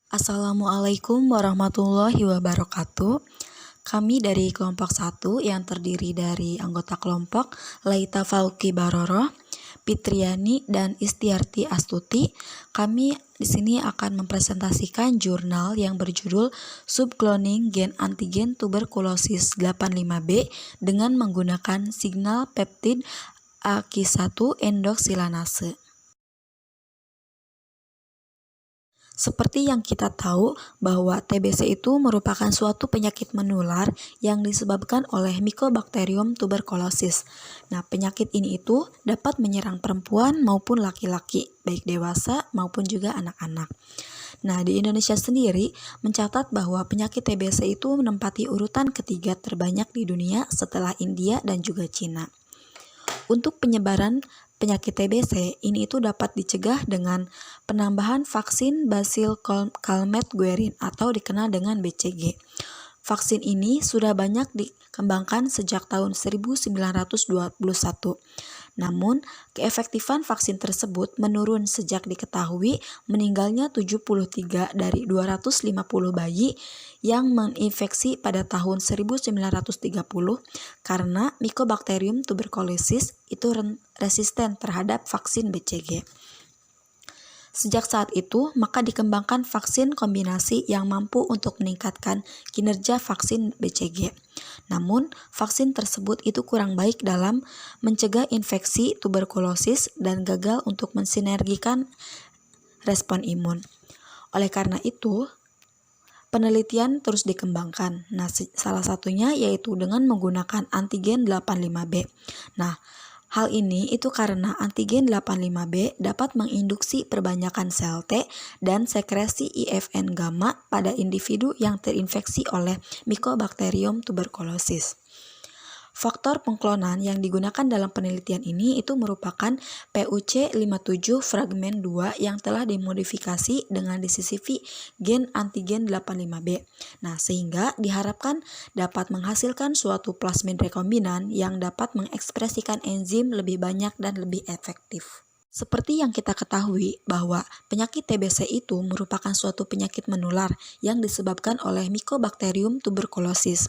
Assalamualaikum warahmatullahi wabarakatuh. Kami dari kelompok 1 yang terdiri dari anggota kelompok Laita Fauki Baroroh, Fitriani, dan Istiarti Astuti. Kami di sini akan mempresentasikan jurnal yang berjudul Subcloning Gen Antigen Tuberkulosis 85B dengan menggunakan signal peptid AQ1 endoksilanase. Seperti yang kita tahu bahwa TBC itu merupakan suatu penyakit menular yang disebabkan oleh Mycobacterium tuberculosis. Nah, penyakit ini itu dapat menyerang perempuan maupun laki-laki, baik dewasa maupun juga anak-anak. Nah, di Indonesia sendiri mencatat bahwa penyakit TBC itu menempati urutan ketiga terbanyak di dunia setelah India dan juga Cina. Untuk penyebaran penyakit TBC ini itu dapat dicegah dengan penambahan vaksin Basil Calmette-Guerin atau dikenal dengan BCG. Vaksin ini sudah banyak dikembangkan sejak tahun 1921. Namun, keefektifan vaksin tersebut menurun sejak diketahui meninggalnya 73 dari 250 bayi yang menginfeksi pada tahun 1930 karena Mycobacterium tuberculosis itu resisten terhadap vaksin BCG. Sejak saat itu, maka dikembangkan vaksin kombinasi yang mampu untuk meningkatkan kinerja vaksin BCG. Namun, vaksin tersebut itu kurang baik dalam mencegah infeksi tuberkulosis dan gagal untuk mensinergikan respon imun. Oleh karena itu, penelitian terus dikembangkan. Nah, salah satunya yaitu dengan menggunakan antigen 85B. Nah, hal ini itu karena antigen 85B dapat menginduksi perbanyakan sel T dan sekresi IFN gamma pada individu yang terinfeksi oleh Mycobacterium tuberculosis. Faktor pengklonan yang digunakan dalam penelitian ini itu merupakan PUC57 fragmen 2 yang telah dimodifikasi dengan disisipi gen antigen 85B. Nah, sehingga diharapkan dapat menghasilkan suatu plasmid rekombinan yang dapat mengekspresikan enzim lebih banyak dan lebih efektif. Seperti yang kita ketahui bahwa penyakit TBC itu merupakan suatu penyakit menular yang disebabkan oleh Mycobacterium tuberculosis.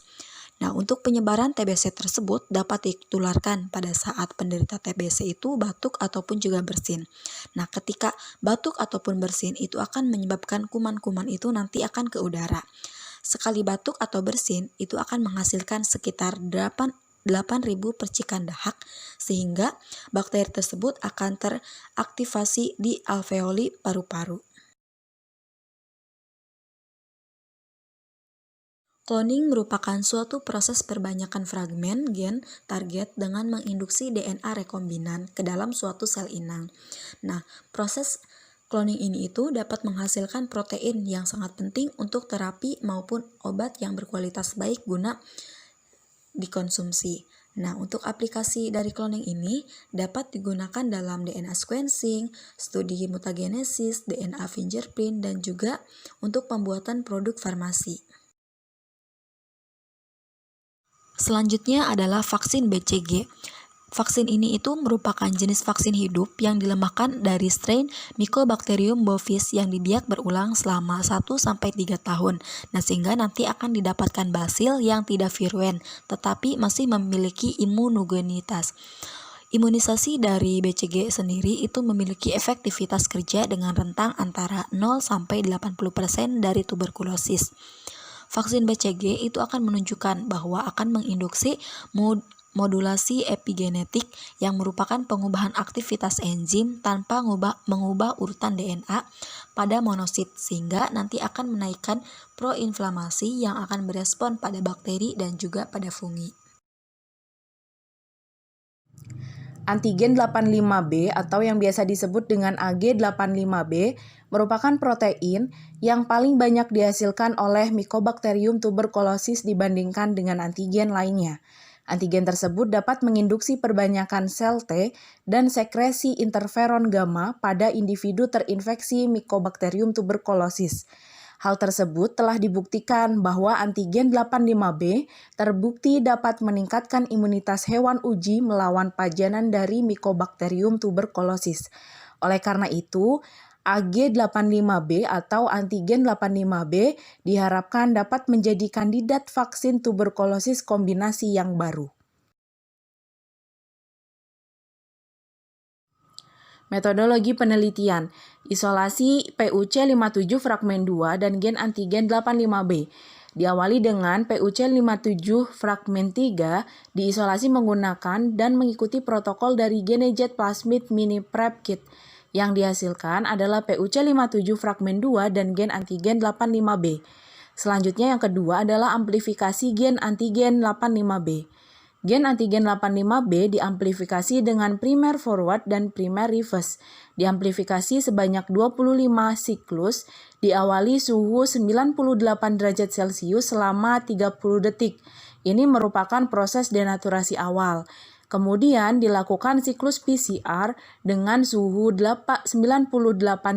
Nah, untuk penyebaran TBC tersebut dapat ditularkan pada saat penderita TBC itu batuk ataupun juga bersin. Nah, ketika batuk ataupun bersin itu akan menyebabkan kuman-kuman itu nanti akan ke udara. Sekali batuk atau bersin itu akan menghasilkan sekitar 8.000 percikan dahak sehingga bakteri tersebut akan teraktivasi di alveoli paru-paru. Cloning merupakan suatu proses perbanyakan fragmen gen target dengan menginduksi DNA rekombinan ke dalam suatu sel inang. Nah, proses cloning ini itu dapat menghasilkan protein yang sangat penting untuk terapi maupun obat yang berkualitas baik guna dikonsumsi. Nah, untuk aplikasi dari cloning ini dapat digunakan dalam DNA sequencing, studi mutagenesis, DNA fingerprint, dan juga untuk pembuatan produk farmasi. Selanjutnya adalah vaksin BCG. Vaksin ini itu merupakan jenis vaksin hidup yang dilemahkan dari strain Mycobacterium bovis yang dibiak berulang selama 1-3 tahun. Nah, sehingga nanti akan didapatkan basil yang tidak viruen, tetapi masih memiliki imunogenitas. Imunisasi dari BCG sendiri itu memiliki efektivitas kerja dengan rentang antara 0-80% dari tuberkulosis. Vaksin BCG itu akan menunjukkan bahwa akan menginduksi modulasi epigenetik yang merupakan pengubahan aktivitas enzim tanpa mengubah urutan DNA pada monosit sehingga nanti akan menaikkan proinflamasi yang akan berespon pada bakteri dan juga pada fungi. Antigen 85B atau yang biasa disebut dengan AG85B merupakan protein yang paling banyak dihasilkan oleh Mycobacterium tuberculosis dibandingkan dengan antigen lainnya. Antigen tersebut dapat menginduksi perbanyakan sel T dan sekresi interferon gamma pada individu terinfeksi Mycobacterium tuberculosis. Hal tersebut telah dibuktikan bahwa antigen 85B terbukti dapat meningkatkan imunitas hewan uji melawan pajanan dari Mycobacterium tuberculosis. Oleh karena itu, AG85B atau antigen 85B diharapkan dapat menjadi kandidat vaksin tuberkulosis kombinasi yang baru. Metodologi penelitian, isolasi PUC57 fragmen 2 dan gen antigen 85B. Diawali dengan PUC57 fragmen 3 diisolasi menggunakan dan mengikuti protokol dari Genejet Plasmid Mini Prep Kit. Yang dihasilkan adalah PUC57 fragmen 2 dan gen antigen 85B. Selanjutnya yang kedua adalah amplifikasi gen antigen 85B. Gen antigen 85B diamplifikasi dengan primer forward dan primer reverse. Diamplifikasi sebanyak 25 siklus, diawali suhu 98 derajat Celcius selama 30 detik. Ini merupakan proses denaturasi awal. Kemudian dilakukan siklus PCR dengan suhu 98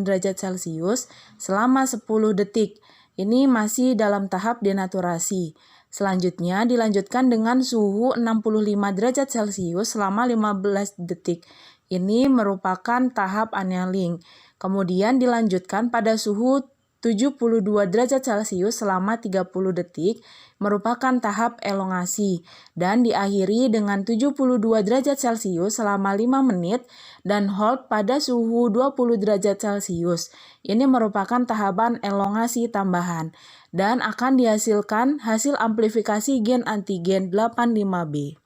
derajat Celcius selama 10 detik. Ini masih dalam tahap denaturasi. Selanjutnya dilanjutkan dengan suhu 65 derajat Celcius selama 15 detik. Ini merupakan tahap annealing. Kemudian dilanjutkan pada suhu 72 derajat Celcius selama 30 detik, merupakan tahap elongasi, dan diakhiri dengan 72 derajat Celcius selama 5 menit dan hold pada suhu 20 derajat Celcius. Ini merupakan tahapan elongasi tambahan dan akan dihasilkan hasil amplifikasi gen antigen 85B.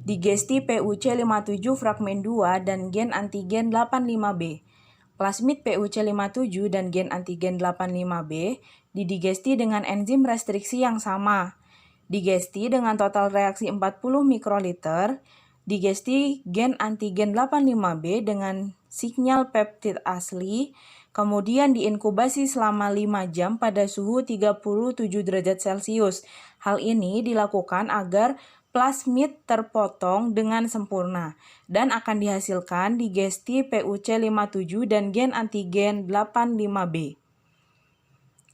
Digesti PUC57 fragmen 2 dan gen antigen 85B. Plasmid PUC57 dan gen antigen 85B didigesti dengan enzim restriksi yang sama. Digesti dengan total reaksi 40 mikroliter. Digesti gen antigen 85B dengan sinyal peptid asli. Kemudian diinkubasi selama 5 jam pada suhu 37 derajat Celcius. Hal ini dilakukan agar plasmid terpotong dengan sempurna dan akan dihasilkan digesti PUC57 dan gen antigen 85B.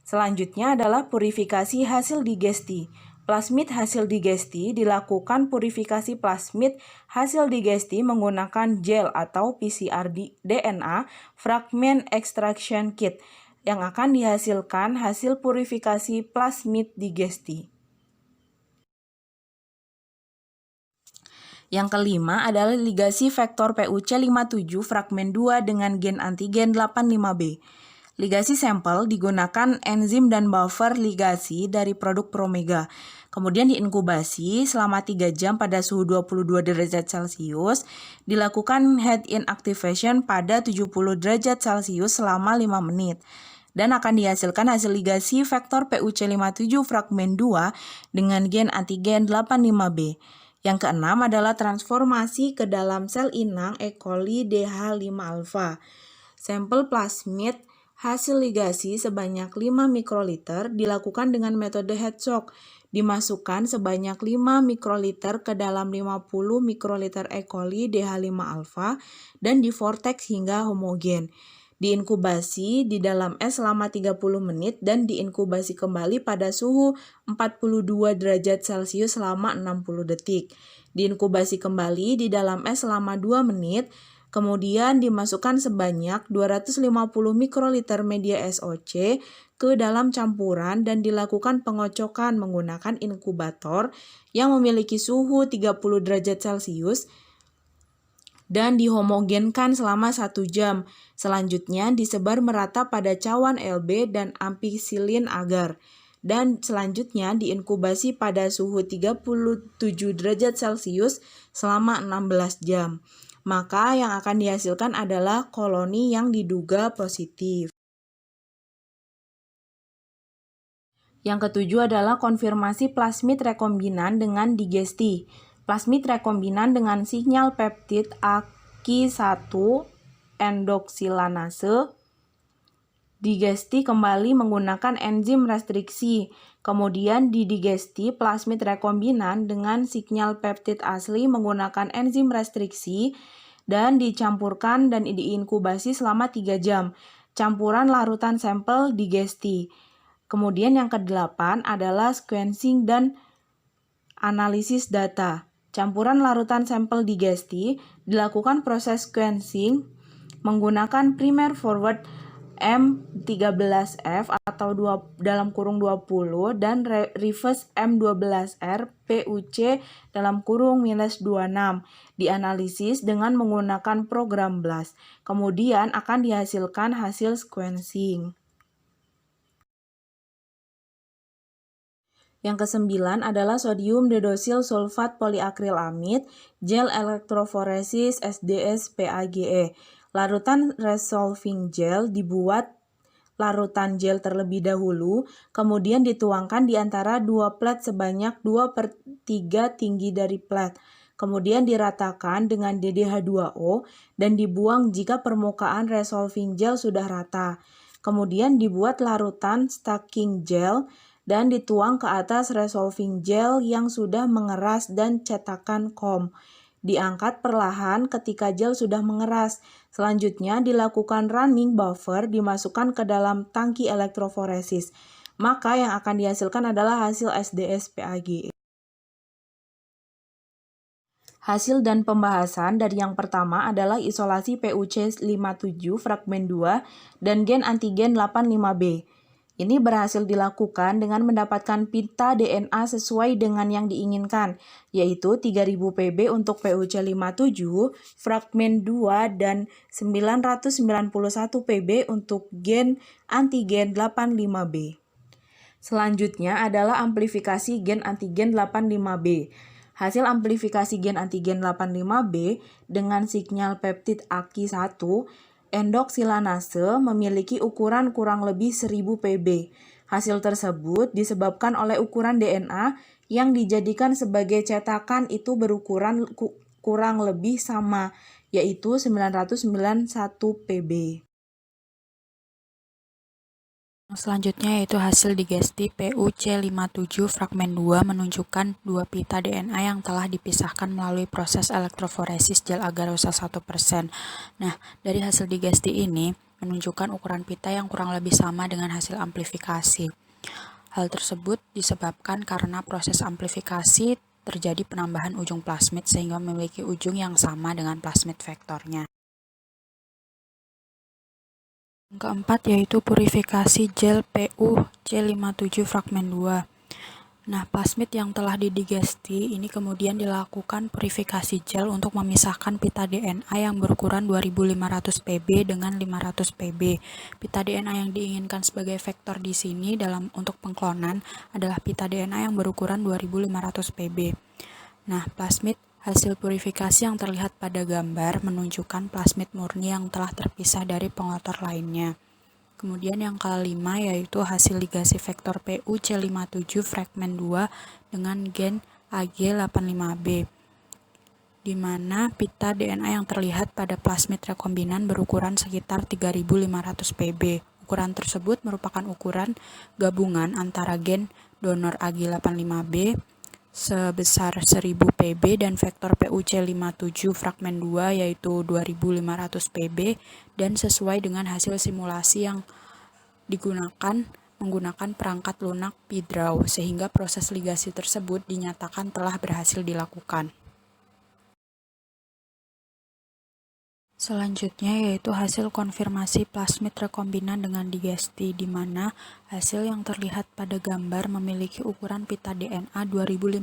Selanjutnya adalah purifikasi hasil digesti. Plasmid hasil digesti dilakukan purifikasi plasmid hasil digesti menggunakan gel atau PCR DNA fragment extraction kit yang akan dihasilkan hasil purifikasi plasmid digesti. Yang kelima adalah ligasi vektor PUC57 fragmen 2 dengan gen antigen 85B. Ligasi sampel digunakan enzim dan buffer ligasi dari produk Promega. Kemudian diinkubasi selama 3 jam pada suhu 22 derajat Celcius. Dilakukan head inactivation pada 70 derajat Celcius selama 5 menit. Dan akan dihasilkan hasil ligasi vektor PUC57 fragmen 2 dengan gen antigen 85B. Yang keenam adalah transformasi ke dalam sel inang E. coli DH5-alfa. Sampel plasmid hasil ligasi sebanyak 5 mikroliter dilakukan dengan metode head shock. Dimasukkan sebanyak 5 mikroliter ke dalam 50 mikroliter E. coli DH5-alfa dan divortex hingga homogen. Diinkubasi di dalam es selama 30 menit dan diinkubasi kembali pada suhu 42 derajat Celcius selama 60 detik. Diinkubasi kembali di dalam es selama 2 menit, kemudian dimasukkan sebanyak 250 mikroliter media SOC ke dalam campuran dan dilakukan pengocokan menggunakan inkubator yang memiliki suhu 30 derajat Celcius dan dihomogenkan selama 1 jam. Selanjutnya disebar merata pada cawan LB dan ampicillin agar. Dan selanjutnya diinkubasi pada suhu 37 derajat Celcius selama 16 jam. Maka yang akan dihasilkan adalah koloni yang diduga positif. Yang ketujuh adalah konfirmasi plasmid rekombinan dengan digesti. Plasmid rekombinan dengan sinyal peptid AKI1 endoksilanase digesti kembali menggunakan enzim restriksi. Kemudian didigesti plasmid rekombinan dengan sinyal peptid asli menggunakan enzim restriksi dan dicampurkan dan diinkubasi selama 3 jam. Campuran larutan sampel digesti. Kemudian yang ke-8 adalah sequencing dan analisis data. campuran larutan sampel digesti, dilakukan proses sequencing menggunakan primer forward M13F atau dalam kurung 20 dan reverse M12R PUC dalam kurung -26 dianalisis dengan menggunakan program BLAST. Kemudian akan dihasilkan hasil sequencing. Yang kesembilan adalah sodium dedosil sulfat poliakrilamid gel elektroforesis SDS PAGE. Larutan resolving gel dibuat larutan gel terlebih dahulu, kemudian dituangkan di antara dua plat sebanyak 2/3 tinggi dari plat. Kemudian diratakan dengan DDH2O dan dibuang jika permukaan resolving gel sudah rata. Kemudian dibuat larutan stacking gel dan dituang ke atas resolving gel yang sudah mengeras dan cetakan COM. Diangkat perlahan ketika gel sudah mengeras. Selanjutnya dilakukan running buffer dimasukkan ke dalam tangki elektroforesis. Maka yang akan dihasilkan adalah hasil SDS PAGE. Hasil dan pembahasan dari yang pertama adalah isolasi PUC 57 fragmen 2 dan gen antigen 85B. Ini berhasil dilakukan dengan mendapatkan pita DNA sesuai dengan yang diinginkan, yaitu 3000 Pb untuk PUC 57, fragmen 2, dan 991 Pb untuk gen antigen 85B. Selanjutnya adalah amplifikasi gen antigen 85B. Hasil amplifikasi gen antigen 85B dengan sinyal peptid AKI1 endoksilanase memiliki ukuran kurang lebih 1000 Pb. Hasil tersebut disebabkan oleh ukuran DNA yang dijadikan sebagai cetakan itu berukuran kurang lebih sama, yaitu 991 Pb. Selanjutnya yaitu hasil digesti PUC57 fragmen 2 menunjukkan 2 pita DNA yang telah dipisahkan melalui proses elektroforesis gel agarosa 1%. Nah, dari hasil digesti ini menunjukkan ukuran pita yang kurang lebih sama dengan hasil amplifikasi. Hal tersebut disebabkan karena proses amplifikasi terjadi penambahan ujung plasmid sehingga memiliki ujung yang sama dengan plasmid vektornya. Yang keempat yaitu purifikasi gel PUC57 fragmen 2. Nah, plasmid yang telah didigesti ini kemudian dilakukan purifikasi gel untuk memisahkan pita DNA yang berukuran 2500 Pb dengan 500 Pb. Pita DNA yang diinginkan sebagai vektor di sini untuk pengklonan adalah pita DNA yang berukuran 2500 Pb. Nah, plasmid hasil purifikasi yang terlihat pada gambar menunjukkan plasmid murni yang telah terpisah dari pengotor lainnya. Kemudian yang kelima yaitu hasil ligasi vektor PUC57 fragmen 2 dengan gen AG85B, di mana pita DNA yang terlihat pada plasmid rekombinan berukuran sekitar 3500 Pb. Ukuran tersebut merupakan ukuran gabungan antara gen donor AG85B sebesar 1000 Pb dan vektor PUC57 fragmen 2 yaitu 2500 Pb dan sesuai dengan hasil simulasi yang digunakan menggunakan perangkat lunak PDRAW sehingga proses ligasi tersebut dinyatakan telah berhasil dilakukan. Selanjutnya yaitu hasil konfirmasi plasmid rekombinan dengan digesti, di mana hasil yang terlihat pada gambar memiliki ukuran pita DNA 2500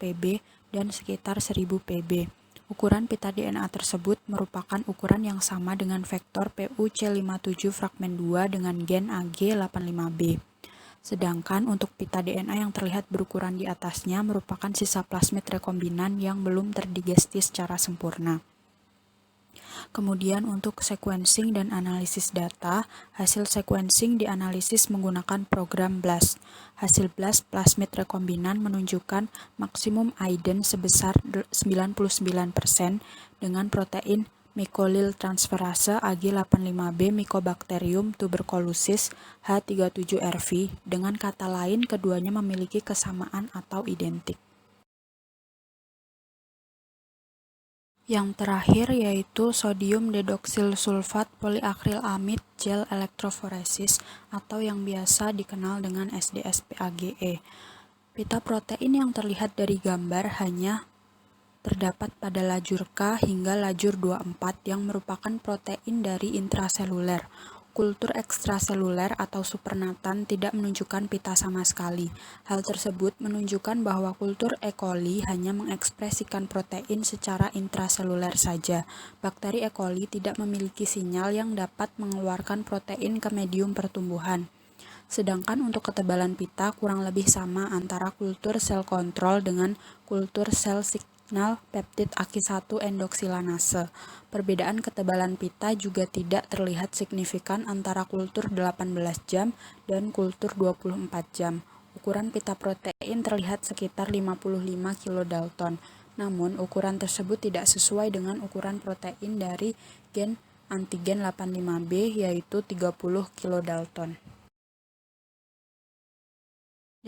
Pb dan sekitar 1000 Pb. Ukuran pita DNA tersebut merupakan ukuran yang sama dengan vektor PUC57 fragmen 2 dengan gen AG85B. Sedangkan untuk pita DNA yang terlihat berukuran di atasnya merupakan sisa plasmid rekombinan yang belum terdigesti secara sempurna. Kemudian untuk sequencing dan analisis data, hasil sequencing dianalisis menggunakan program BLAST. Hasil BLAST plasmid rekombinan menunjukkan maksimum Aiden sebesar 99% dengan protein mycolil transferase AG85B Mycobacterium tuberculosis H37RV. Dengan kata lain, keduanya memiliki kesamaan atau identik. Yang terakhir yaitu sodium dedoksil sulfat poliakrilamid gel elektroforesis atau yang biasa dikenal dengan SDS PAGE. Pita protein yang terlihat dari gambar hanya terdapat pada lajur K hingga lajur 24 yang merupakan protein dari intraseluler. Kultur ekstraseluler atau supernatan tidak menunjukkan pita sama sekali. Hal tersebut menunjukkan bahwa kultur E. coli hanya mengekspresikan protein secara intraseluler saja. Bakteri E. coli tidak memiliki sinyal yang dapat mengeluarkan protein ke medium pertumbuhan. Sedangkan untuk ketebalan pita kurang lebih sama antara kultur sel kontrol dengan kultur sel signal peptid Aki1 endoksilanase. Perbedaan ketebalan pita juga tidak terlihat signifikan antara kultur 18 jam dan kultur 24 jam. Ukuran pita protein terlihat sekitar 55 kilodalton. Namun, ukuran tersebut tidak sesuai dengan ukuran protein dari gen antigen 85B yaitu 30 kilodalton.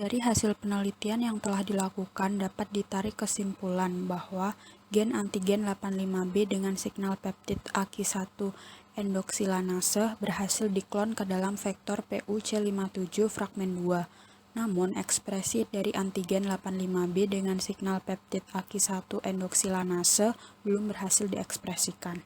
Dari hasil penelitian yang telah dilakukan dapat ditarik kesimpulan bahwa gen antigen 85B dengan signal peptid Aki1 endoksilanase berhasil diklon ke dalam vektor PUC57 fragmen 2. Namun, ekspresi dari antigen 85B dengan signal peptid Aki1 endoksilanase belum berhasil diekspresikan.